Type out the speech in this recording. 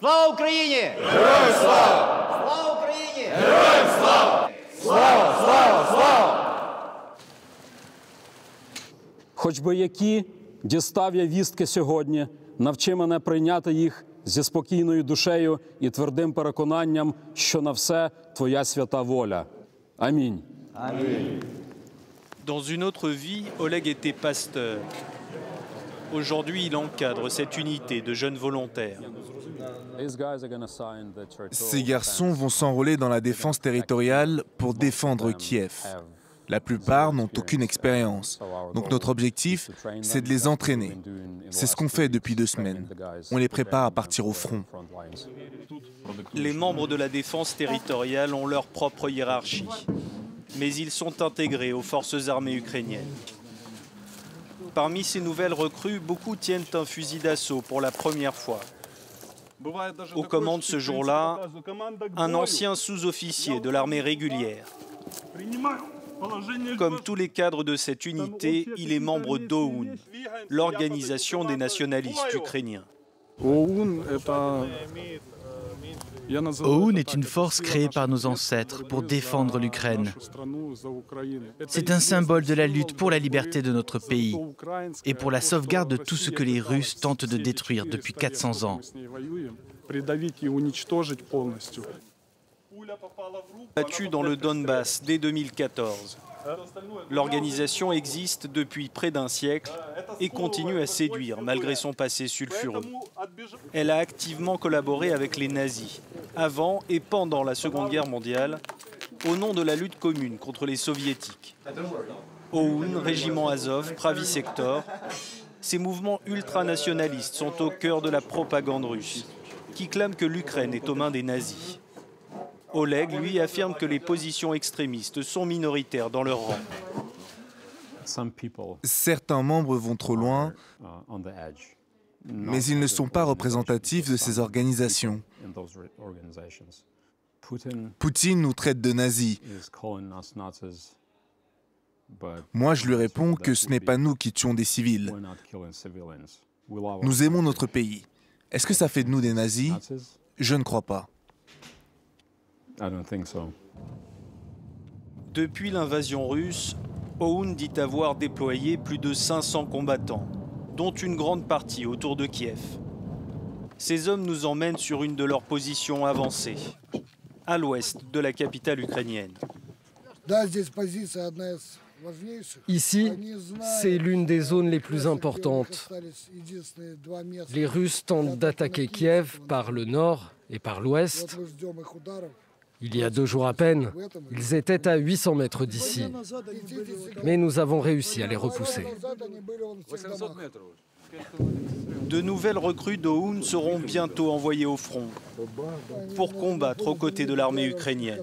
Слава Україні! Героям слава! Слава Україні! Героям слава! Слава, слава, слава! Хоч би які дістав я вістки сьогодні, навчи мене прийняти їх зі спокійною душею і твердим переконанням, що на все твоя свята воля. Амінь. Амінь. Dans une autre vie, Oleg était pasteur. Aujourd'hui, il encadre cette unité de jeunes volontaires. Ces garçons vont s'enrôler dans la défense territoriale pour défendre Kiev. La plupart n'ont aucune expérience. Donc notre objectif, c'est de les entraîner. C'est ce qu'on fait depuis 2 semaines. On les prépare à partir au front. Les membres de la défense territoriale ont leur propre hiérarchie. Mais ils sont intégrés aux forces armées ukrainiennes. Parmi ces nouvelles recrues, beaucoup tiennent un fusil d'assaut pour la première fois. Aux commandes ce jour-là, un ancien sous-officier de l'armée régulière. Comme tous les cadres de cette unité, il est membre d'OUN, l'Organisation des nationalistes ukrainiens. OUN est une force créée par nos ancêtres pour défendre l'Ukraine. C'est un symbole de la lutte pour la liberté de notre pays et pour la sauvegarde de tout ce que les Russes tentent de détruire depuis 400 ans. Battu dans le Donbass dès 2014. L'organisation existe depuis près d'1 siècle et continue à séduire malgré son passé sulfureux. Elle a activement collaboré avec les nazis, avant et pendant la Seconde Guerre mondiale, au nom de la lutte commune contre les soviétiques. OUN, Régiment Azov, Pravi Sector, ces mouvements ultranationalistes sont au cœur de la propagande russe, qui clame que l'Ukraine est aux mains des nazis. Oleg, lui, affirme que les positions extrémistes sont minoritaires dans leur rang. Certains membres vont trop loin, mais ils ne sont pas représentatifs de ces organisations. Poutine nous traite de nazis. Moi, je lui réponds que ce n'est pas nous qui tuons des civils. Nous aimons notre pays. Est-ce que ça fait de nous des nazis? Je ne crois pas. Depuis l'invasion russe, OUN dit avoir déployé plus de 500 combattants, dont une grande partie autour de Kiev. Ces hommes nous emmènent sur une de leurs positions avancées, à l'ouest de la capitale ukrainienne. Ici, c'est l'une des zones les plus importantes. Les Russes tentent d'attaquer Kiev par le nord et par l'ouest. Il y a 2 jours à peine, ils étaient à 800 mètres d'ici. Mais nous avons réussi à les repousser. De nouvelles recrues d'OUN seront bientôt envoyées au front pour combattre aux côtés de l'armée ukrainienne.